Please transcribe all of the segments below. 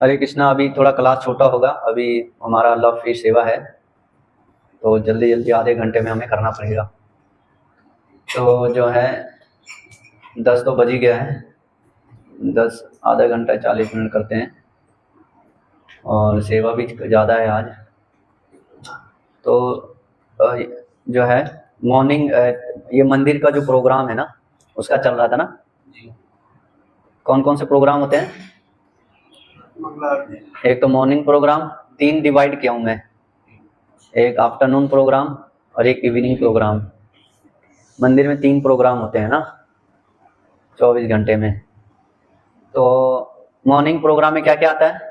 हरे कृष्णा। अभी थोड़ा क्लास छोटा होगा, अभी हमारा लव फ्री सेवा है, तो जल्दी जल्दी आधे घंटे में हमें करना पड़ेगा। तो जो है 10 तो बज ही गया है, 10 आधा घंटा 40 मिनट करते हैं, और सेवा भी ज़्यादा है आज। तो जो है मॉर्निंग ये मंदिर का जो प्रोग्राम है ना, उसका चल रहा था ना। कौन कौन से प्रोग्राम होते हैं? एक तो मॉर्निंग प्रोग्राम 3 डिवाइड किया हूँ मैं, एक आफ्टरनून प्रोग्राम और एक इवनिंग प्रोग्राम। मंदिर में 3 प्रोग्राम होते हैं ना 24 घंटे में। तो मॉर्निंग प्रोग्राम में क्या क्या आता है?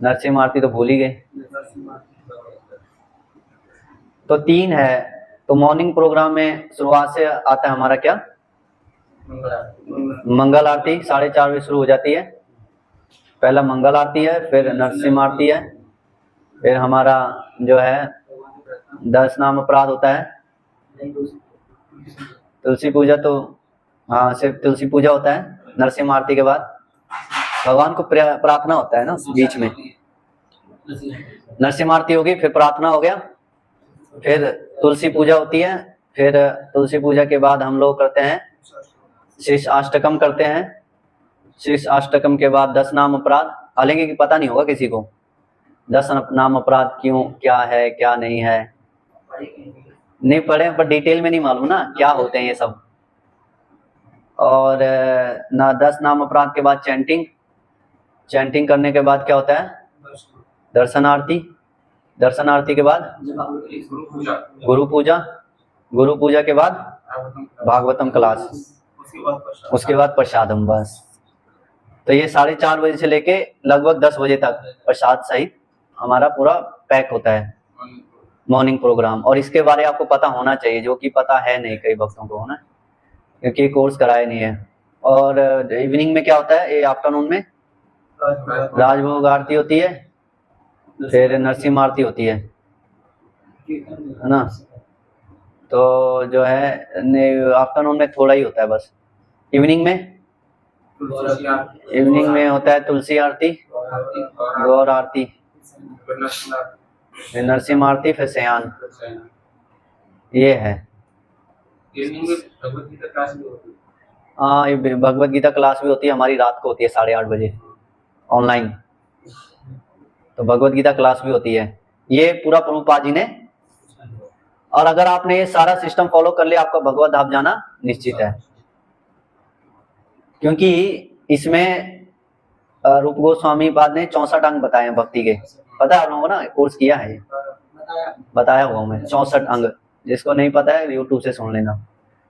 नरसिम्हा आरती तो भूल ही गए। तो 3 है। तो मॉर्निंग प्रोग्राम में शुरुआत से आता है हमारा क्या? मंगल आरती 4:30 बजे शुरू हो जाती है। पहला मंगल आरती है, फिर नरसिम्हा आरती है, फिर हमारा जो है 10 नाम अपराध होता है। तुलसी पूजा, तो हाँ सिर्फ तुलसी पूजा होता है नरसिम्हा आरती के बाद। भगवान को प्रार्थना होता है ना बीच में। नरसिम्हा आरती होगी, फिर प्रार्थना हो गया, फिर तुलसी पूजा होती है, फिर तुलसी पूजा के बाद हम लोग करते हैं शीर्ष अष्टकम करते हैं। शीर्ष अष्टकम के बाद 10 नाम अपराध। हालांकि कि पता नहीं होगा किसी को 10 नाम अपराध क्यों, क्या है क्या नहीं है, नहीं पढ़े, पर डिटेल में नहीं मालूम ना क्या होते हैं ये सब। और ना 10 नाम अपराध के बाद चैंटिंग। चैंटिंग करने के बाद क्या होता है? दर्शन आरती। दर्शन आरती के बाद गुरु पूजा। गुरु पूजा के बाद भागवतम क्लास, उसके बाद प्रसादम। बस। तो ये 4:30 बजे से लेके लगभग 10 बजे तक प्रसाद सहित हमारा पूरा पैक होता है मॉर्निंग प्रोग्राम। और इसके बारे आपको पता होना चाहिए, जो कि पता है नहीं कई भक्तों को, ना, क्योंकि कोर्स कराया नहीं है। और इवनिंग में क्या होता है? ये आफ्टरनून में राजभोग आरती होती है, फिर नरसिम्हा आरती होती है ना। तो जो है आफ्टरनून में थोड़ा ही होता है बस। इवनिंग में होता है तुलसी आरती, गौर आरती, फिर नरसिम्हा आरती, फिर सयान। ये है। हाँ, ये भगवत गीता क्लास भी होती है हमारी, रात को होती है 8:30 बजे ऑनलाइन। तो भगवत गीता क्लास भी होती है। ये पूरा प्रभुपाद जी ने, और अगर आपने ये सारा सिस्टम फॉलो कर लिया, आपका भगवत धाम जाना निश्चित है। क्योंकि इसमें रूप गोस्वामी पाद ने 64 अंग बताए हैं भक्ति के। पता है आप लोगों को ना, कोर्स किया है, बताया हुआ मैं 64 अंग। जिसको नहीं पता है यूट्यूब से सुन लेना।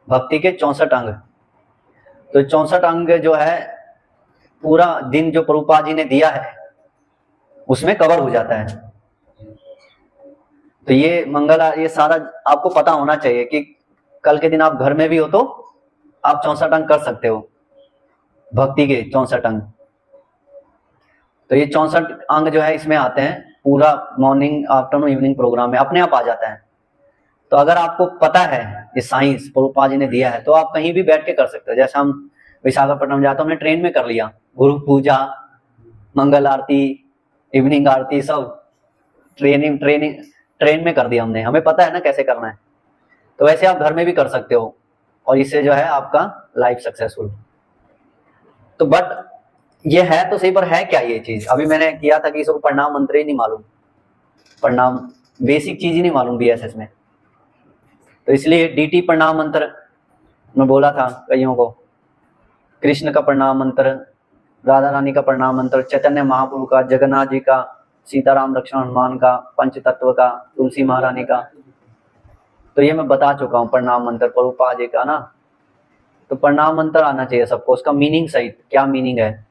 भक्ति के 64 अंग। तो 64 अंग जो है पूरा दिन जो प्रभुपाद जी ने दिया है उसमें कवर हो जाता है। तो ये मंगल, ये सारा आपको पता होना चाहिए कि कल के दिन आप घर में भी हो तो आप 64 अंग कर सकते हो, भक्ति के 64 अंग। तो ये 64 अंग जो है इसमें आते हैं, पूरा मॉर्निंग आफ्टरनून इवनिंग प्रोग्राम में अपने आप आ जाता है। तो अगर आपको पता है ये साइंस प्रभुपाद जी ने दिया है, तो आप कहीं भी बैठ के कर सकते हो। जैसे हम विशाखापट्टनम जाते, हमने ट्रेन में कर लिया, गुरु पूजा, मंगल आरती, इवनिंग आरती, सब ट्रेन में कर दिया हमने। हमें पता है ना कैसे करना है। तो वैसे आप घर में भी कर सकते हो, और इससे जो है आपका लाइफ सक्सेसफुल। तो बट ये है तो सही, पर है क्या ये चीज? अभी मैंने किया था कि इसको प्रणाम मंत्र ही नहीं मालूम, प्रणाम बेसिक चीज ही नहीं मालूम बीएसएस में। तो इसलिए डीटी प्रणाम मंत्र मैं बोला था कईयों को, कृष्ण का प्रणाम मंत्र, राधा रानी का प्रणाम मंत्र, चैतन्य महाप्रभु का, जगन्नाथ जी का, सीताराम लक्ष्मण हनुमान का, पंच तत्व का, तुलसी महारानी का। तो ये मैं बता चुका हूँ प्रणाम मंत्र प्रभुपाद जी का ना। तो प्रणाम मंत्र आना चाहिए सबको, उसका मीनिंग सहित क्या मीनिंग है।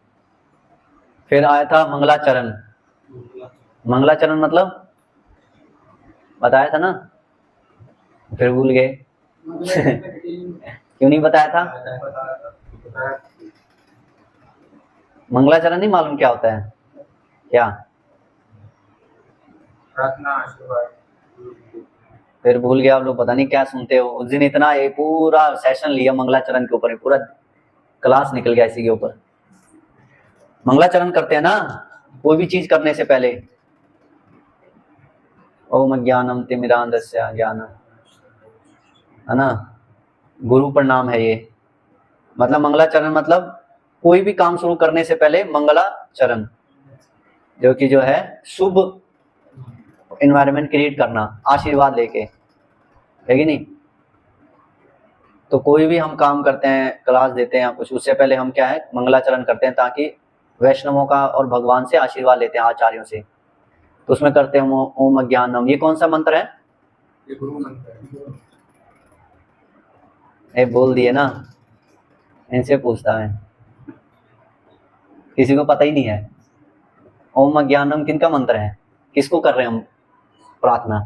फिर आया था मंगलाचरण। मंगलाचरण मतलब बताया था ना, फिर भूल गए। क्यों नहीं बताया था? मंगलाचरण नहीं मालूम क्या होता है? क्या? फिर भूल गया, आप लोग पता नहीं क्या सुनते हो। उस दिन इतना ये पूरा सेशन लिया मंगलाचरण के ऊपर, पूरा क्लास निकल गया इसी के ऊपर। मंगलाचरण करते हैं ना कोई भी चीज करने से पहले, ओम ज्ञानम तिमिरांधस्य ज्ञानम, है ना, गुरु प्रणाम है ये। मतलब मंगलाचरण मतलब कोई भी काम शुरू करने से पहले मंगलाचरण, जो कि जो है शुभ एनवायरनमेंट क्रिएट करना, आशीर्वाद लेके, है कि नहीं। तो कोई भी हम काम करते हैं, क्लास देते हैं कुछ, उससे पहले हम क्या है मंगलाचरण करते हैं, ताकि वैष्णवों का और भगवान से आशीर्वाद लेते हैं, आचार्यों से। तो उसमें करते हैं ओम ज्ञानम। ये कौन सा मंत्र है? ये गुरु मंत्र है। ये बोल दिए ना, इनसे पूछता है, किसी को पता ही नहीं है। ओम ज्ञानम किनका मंत्र है? किसको कर रहे हैं हम प्रार्थना,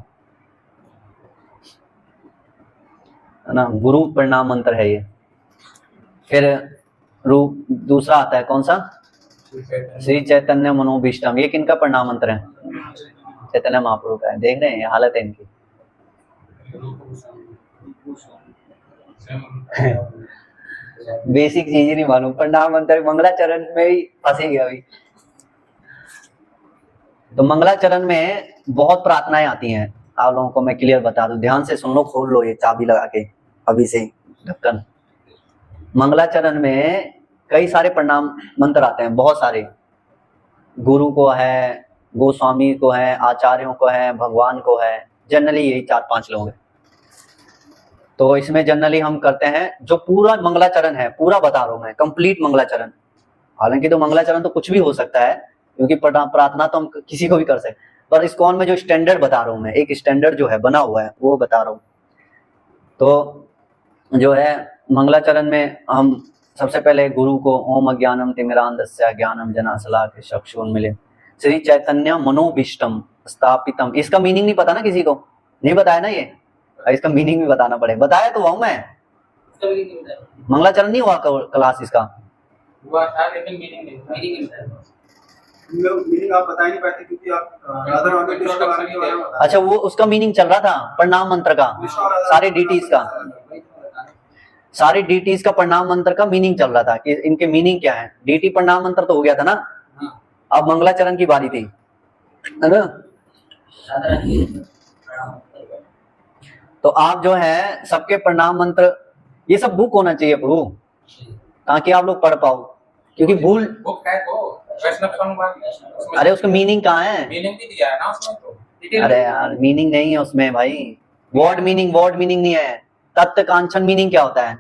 है ना, गुरु प्रणाम मंत्र है ये। फिर रूप दूसरा आता है, कौन सा? श्री चैतन्य मनोभीष्टम। ये किनका प्रणाम मंत्र है? चैतन्य महाप्रभु का है। देख रहे हैं हालत है इनकी। बेसिक चीज ही नहीं मालूम, प्रणाम मंत्र मंगलाचरण में ही फंसे गया अभी। तो मंगलाचरण में बहुत प्रार्थनाएं आती हैं, आप लोगों को मैं क्लियर बता दूं, ध्यान से सुन लो, खोल लो ये चाबी लगा के अभी से ढक्कन। मंगलाचरण में कई सारे प्रणाम मंत्र आते हैं, बहुत सारे। गुरु को है, गोस्वामी को है, आचार्यों को है, भगवान को है, जनरली यही 4-5 लोग हैं। तो इसमें जनरली हम करते हैं जो पूरा मंगलाचरण है, पूरा बता रहा हूं मैं, कंप्लीट मंगलाचरण। हालांकि तो मंगलाचरण तो कुछ भी हो सकता है, क्योंकि प्रार्थना तो हम किसी को भी कर सकते, पर इस्कॉन में जो स्टैंडर्ड बता रहा हूं मैं, एक स्टैंडर्ड जो है बना हुआ है वो बता रहा हूं। तो जो है मंगलाचरण में हम सबसे पहले गुरु को ओम अज्ञानम तिमिरांधस्य ज्ञानम जनाशलाकया चक्षुरुन्मीलितं श्री चैतन्य मनोभीष्टम स्थापितम। इसका मीनिंग नहीं पता ना किसी को? नहीं बताया ना ये, इसका मीनिंग भी बताना पड़े। बताया तो हूँ मैं, मंगलाचरण नहीं हुआ क्लास इसका हुआ था, लेकिन मीनिंग आप बता नहीं पाते क्योंकि आप अच्छा, वो उसका मीनिंग चल रहा था प्रणाम मंत्र का, सारे डीटीज का, सारे डीटीज का प्रणाम मंत्र का मीनिंग चल रहा था कि इनके मीनिंग क्या है। डीटी प्रणाम मंत्र तो हो गया था ना, अब मंगलाचरण की बारी थी, है ना। तो आप जो है सबके प्रणाम मंत्र, ये सब बुक होना चाहिए प्रभु, ताकि आप लोग पढ़ पाओ, क्योंकि भूल बुक है तो वैष्णव संघ। अरे उसका मीनिंग कहाँ है? मीनिंग भी दिया है ना उसमें तो। अरे यार मीनिंग नहीं है उसमें भाई, वर्ड मीनिंग नहीं है। तत्व कांचन मीनिंग क्या होता है?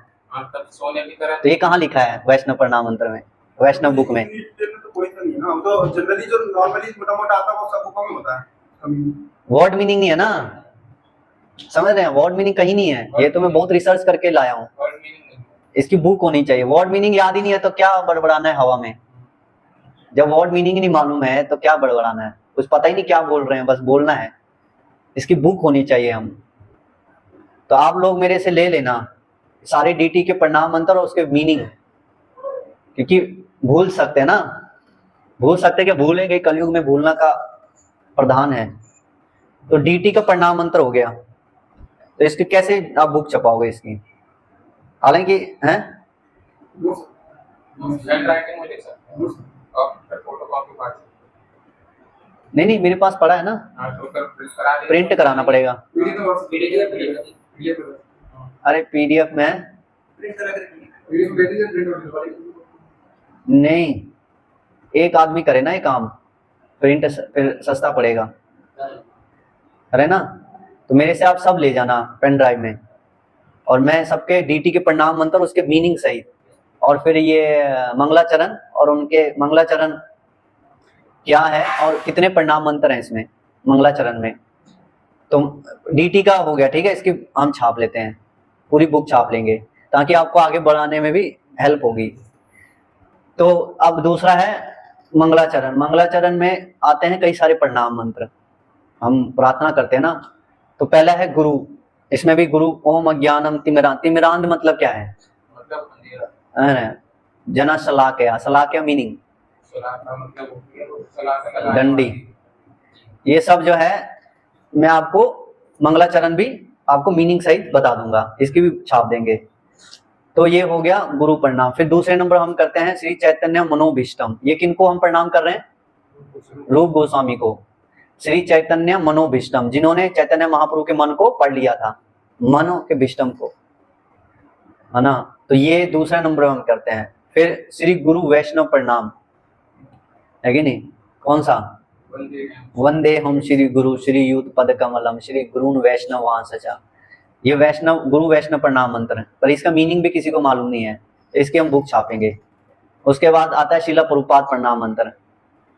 तब सोने की तरह। तो ये कहाँ लिखा है वैष्णव प्रणाम मंत्र में, वैष्णव बुक में? कोई तो नहीं है ना, तो जनरली जो नॉर्मली मोटा-मोटा आता है वो सब बुकों में होता है। वर्ड मीनिंग नहीं है ना, समझ रहे हैं? वर्ड मीनिंग कहीं नहीं है, ये तो मैं बहुत रिसर्च करके लाया हूँ। इसकी बुक होनी चाहिए। वर्ड मीनिंग याद ही नहीं है तो क्या बड़बड़ाना है हवा में? जब वर्ड मीनिंग नहीं मालूम है तो क्या बड़बड़ाना है? कुछ पता ही नहीं क्या बोल रहे हैं, बस बोलना है। इसकी बुक होनी चाहिए हम। तो आप लोग मेरे से ले लेना सारे डीटी के प्रणाम मंत्र और उसके मीनिंग, क्योंकि भूल सकते हैं ना, भूल सकते कि भूलेंगे, कलयुग में भूलना का प्रधान है। तो डीटी का प्रणाम मंत्र हो गया, तो इसकी कैसे आप बुक छपाओगे इसकी? हालांकि हैं नहीं, मेरे पास पड़ा है ना, प्रिंट कराना पड़ेगा। अरे पीडीएफ में नहीं, एक आदमी करे ना ये काम, प्रिंट फिर सस्ता पड़ेगा, है ना। तो मेरे से आप सब ले जाना पेन ड्राइव में, और मैं सबके डीटी के प्रणाम मंत्र उसके मीनिंग सहित, और फिर ये मंगलाचरण और उनके मंगलाचरण क्या है और कितने प्रणाम मंत्र हैं इसमें मंगलाचरण में, तो डीटी का हो गया, ठीक है। इसकी हम छाप लेते हैं, पूरी बुक छाप लेंगे, ताकि आपको आगे बढ़ाने में भी हेल्प होगी। तो अब दूसरा है मंगलाचरण। मंगलाचरण में आते हैं कई सारे प्रणाम मंत्र, हम प्रार्थना करते हैं ना। तो पहला है गुरु, इसमें भी गुरु ओम अज्ञानम तिमिरांध। तिमिरांध मतलब क्या है? जना शलाकया, शलाकया मीनिंग डंडी। ये सब जो है मैं आपको मंगलाचरण भी आपको मीनिंग सहित बता दूंगा, इसकी भी छाप देंगे। तो ये हो गया गुरु प्रणाम। फिर दूसरे नंबर हम करते हैं श्री चैतन्य मनोभीष्टम। ये किनको हम प्रणाम कर रहे हैं? रूप गोस्वामी को। श्री चैतन्य मनोभीष्टम, जिन्होंने चैतन्य महाप्रभु के मन को पढ़ लिया था, मनो के भीष्टम को, है ना। तो ये दूसरा नंबर हम करते हैं। फिर श्री गुरु वैष्णव प्रणाम, है कि नहीं? कौन सा? वंदे हम श्री गुरु श्री युत पद कमलम श्री गुरुन वैष्णव वांसचा। ये वैष्णव गुरु वैष्णव प्रणाम मंत्र है, पर इसका मीनिंग भी किसी को मालूम नहीं है, इसके हम बुक छापेंगे। उसके बाद आता है शिला प्रभुपाद प्रणाम मंत्र,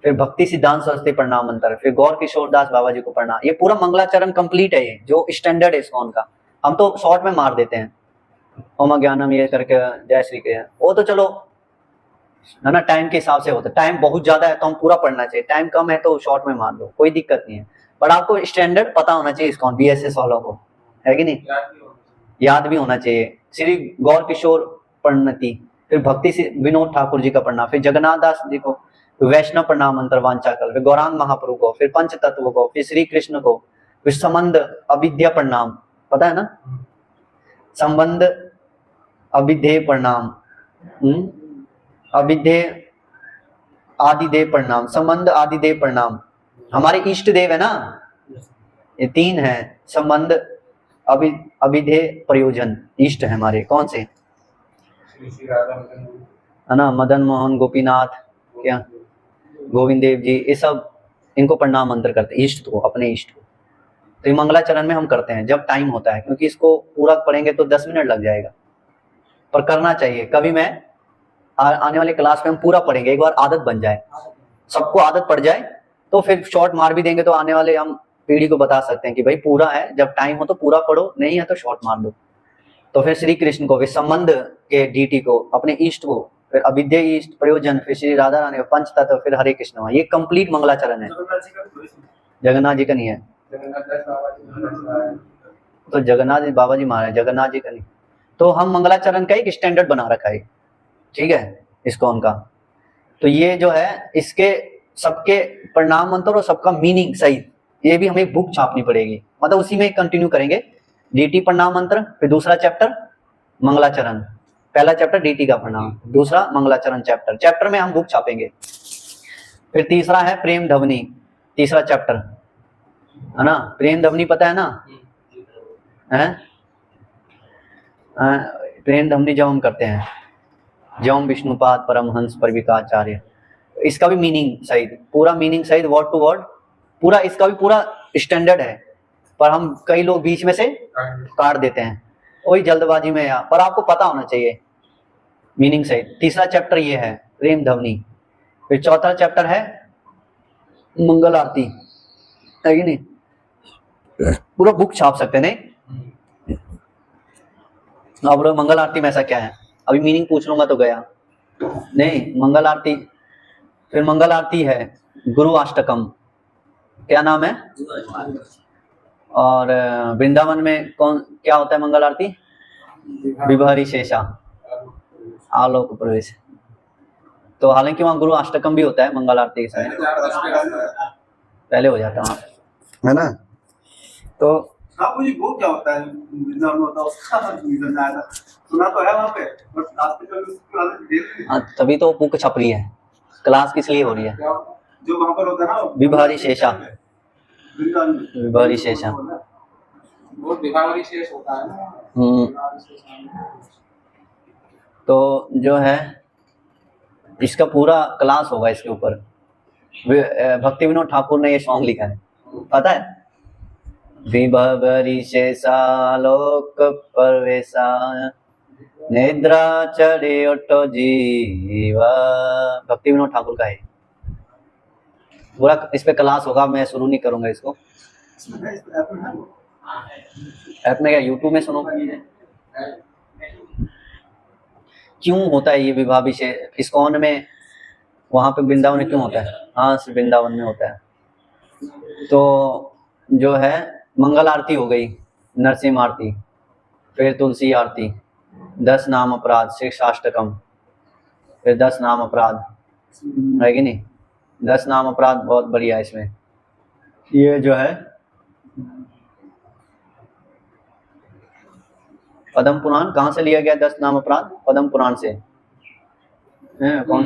फिर भक्ति सिद्धांत सरस्वती प्रणाम मंत्र, फिर गौर किशोर दास बाबा जी को प्रणाम। ये पूरा मंगलाचरण कंप्लीट है, ये जो स्टैंडर्ड है इस्कॉन का। हम तो शॉर्ट में मार देते हैं, ओम ज्ञानम ये करके जय श्री के, वो तो चलो है ना, टाइम के हिसाब से होता है। टाइम बहुत ज्यादा है तो हम पूरा पढ़ना चाहिए, टाइम कम है तो शॉर्ट में मार दो, कोई दिक्कत नहीं है। पर आपको स्टैंडर्ड पता होना चाहिए इस्कॉन BSS वालों को, है कि नहीं? याद भी होना चाहिए। श्री गौर किशोर प्रणति, फिर भक्ति से विनोद ठाकुर जी का प्रणाम, फिर जगन्नाथ दास जी को वैष्णव प्रणाम मंत्र वांचाकल, फिर गौरांग महाप्रभु को, फिर पंच तत्व को, फिर श्री कृष्ण को, फिर संबंध अविद्या प्रणाम, पता है ना? संबंध अविधेय प्रणाम, अविधेय आदिदेव प्रणाम, संबंध आदिदेव प्रणाम। हमारे इष्ट देव है ना, ये 3 है, संबंध अविधेय प्रयोजन, इष्ट है हमारे। कौन से? है ना, मदन मोहन गोपीनाथ, क्या गोविंद देव जी, ये सब इनको प्रणाम मंत्र करते हैं, इष्ट को, अपने इष्ट को। तो ये मंगलाचरण में हम करते हैं जब टाइम होता है, क्योंकि इसको पूरा पढ़ेंगे तो 10 मिनट लग जाएगा, पर करना चाहिए। कभी मैं आने वाले क्लास में हम पूरा पढ़ेंगे, एक बार आदत बन जाए, सबको आदत पड़ जाए तो फिर शॉर्ट मार भी देंगे, तो आने वाले हम पीढ़ी को बता सकते हैं कि भाई पूरा है, जब टाइम हो तो पूरा पढ़ो, नहीं है तो शॉर्ट मार दो। तो फिर श्री कृष्ण को, फिर संबंध के डीटी को, अपने इष्ट को, फिर अविद्य इष्ट प्रयोजन, फिर श्री राधा रानी, पंच तत्व, फिर हरे कृष्ण। ये कंप्लीट मंगलाचरण है। जगन्नाथ जी का नहीं है, तो जगन्नाथ जी बाबा जी महाराज, जगन्नाथ जी का नहीं। तो हम मंगलाचरण का एक स्टैंडर्ड बना रखा है, ठीक है, इस्कॉन का। तो ये जो है, इसके सबके प्रणाम मंत्र और सबका मीनिंग सही, ये भी हमें बुक छापनी पड़ेगी, मतलब उसी में कंटिन्यू करेंगे। डीटी प्रणाम मंत्र, फिर दूसरा चैप्टर मंगलाचरण, पहला चैप्टर डीटी का प्रणाम, दूसरा मंगलाचरण चैप्टर में हम बुक छापेंगे। फिर तीसरा है प्रेम ध्वनि, तीसरा चैप्टर है ना। प्रेम ध्वनि पता है ना? प्रेम ध्वनि जब हम करते हैं, जम विष्णुपाद परमहंस परविकाचार्य, इसका भी मीनिंग सहित, पूरा मीनिंग सहित, वर्ड टू वर्ड पूरा, इसका भी पूरा स्टैंडर्ड है, पर हम कई लोग बीच में से काट देते हैं, वही जल्दबाजी में, या पर आपको पता होना चाहिए मीनिंग सहित। तीसरा चैप्टर ये है प्रेम ध्वनि। फिर चौथा चैप्टर है मंगल आरती, है कि नहीं? पूरा बुक छाप सकते नहीं? आप लोग मंगल आरती में ऐसा क्या है, अभी मीनिंग पूछ लूंगा तो गया नहीं। मंगल आरती, फिर मंगल आरती है गुरु अष्टकम, क्या नाम है? और वृंदावन में कौन क्या होता है मंगल आरती? विभहरी शेषा आलोक प्रवेश। तो हालांकि वहाँ गुरु अष्टकम भी होता है मंगल आरती के समय, पहले हो जाता है, है ना। तो मुझे वो क्या होता है, होता है उसका सुना तो है वहाँ पे, बट आज तक कभी उसकी हालत देख नहीं। तभी तो बुक छप रही है, क्लास किस लिए हो रही है? जो वहाँ पर होता है ना विभहरी शेषा, विभहरी शेषा, वो विभहरी शेष होता है ना। तो जो है इसका पूरा क्लास होगा इसके ऊपर। भक्ति विनोद ठाकुर ने ये सॉन्ग लिखा है, पता है? विभवरी शेषालोक परवेशा निद्रा चढ़े उठो जीवा, भक्ति विनोद ठाकुर का है। पूरा इस पे क्लास होगा, मैं शुरू नहीं करूंगा इसको। ऐप में क्या, यूट्यूब में सुनो। क्यों होता है ये विभाभिषेक इस्कॉन में, वहां पे वृंदावन में क्यों होता है? हाँ, सिर्फ वृंदावन में होता है। तो जो है मंगल आरती हो गई, नरसिंह आरती, फिर तुलसी आरती, 10 नाम अपराध, शिक्षाष्टकम, फिर 10 नाम अपराध, है कि नहीं? 10 नाम अपराध बहुत बढ़िया है इसमें। ये जो है पद्म पुराण कहाँ से लिया गया? 10 नाम अपराध पद्म पुराण से हैं? कौन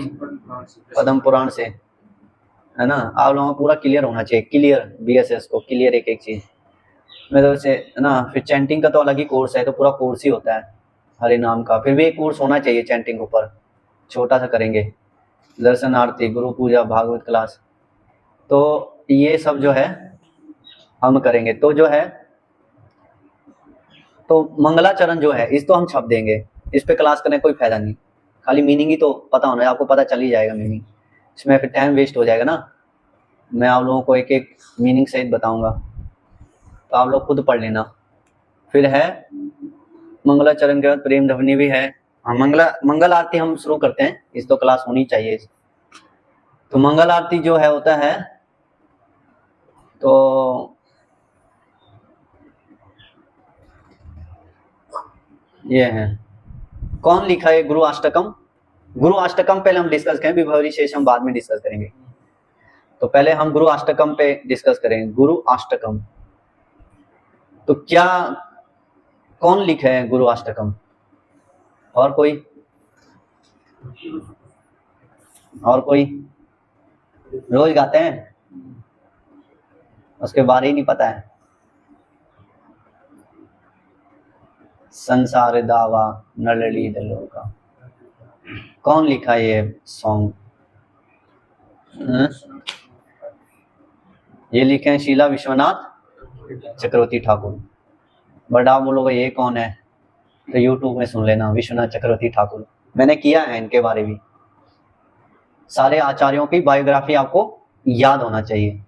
पद्म पुराण से, है ना? आप लोगों को पूरा क्लियर होना चाहिए, क्लियर बीएसएस को क्लियर एक एक चीज मतलब से, है ना? फिर चैंटिंग का तो अलग ही कोर्स है, तो पूरा कोर्स ही होता है हरे नाम का। फिर भी एक कोर्स होना चाहिए चैंटिंग ऊपर, छोटा सा करेंगे। दर्शन आरती, गुरु पूजा, भागवत क्लास, तो ये सब जो है हम करेंगे। तो जो है तो मंगलाचरण जो है इस तो हम छप देंगे, इस पे क्लास करने कोई फायदा नहीं, खाली मीनिंग ही तो पता होना है, आपको पता चल ही जाएगा मीनिंग, इसमें फिर टाइम वेस्ट हो जाएगा ना। मैं आप लोगों को एक एक मीनिंग सहित बताऊंगा, तो आप लोग खुद पढ़ लेना। फिर है मंगलाचरण के बाद प्रेम ध्वनि भी है। हाँ, मंगल आरती हम शुरू करते हैं, इस तो क्लास होनी चाहिए। तो मंगल आरती जो है होता है, तो ये है, कौन लिखा है गुरु अष्टकम? गुरु अष्टकम पहले हम डिस्कस करें, विभवरी शेष हम बाद में डिस्कस करेंगे। तो पहले हम गुरु अष्टकम पे डिस्कस करेंगे। गुरु अष्टकम तो क्या, कौन लिखे है गुरु अष्टकम? और कोई? और कोई? रोज गाते हैं, उसके बारे ही नहीं पता है। संसार दावा नलली दलो का, कौन लिखा ये सॉन्ग? ये लिखे हैं शीला विश्वनाथ चक्रवर्ती ठाकुर। बट आप बोलोगे ये कौन है, तो यूट्यूब में सुन लेना, विश्वनाथ चक्रवर्ती ठाकुर। मैंने किया है इनके बारे में, सारे आचार्यों की बायोग्राफी आपको याद होना चाहिए।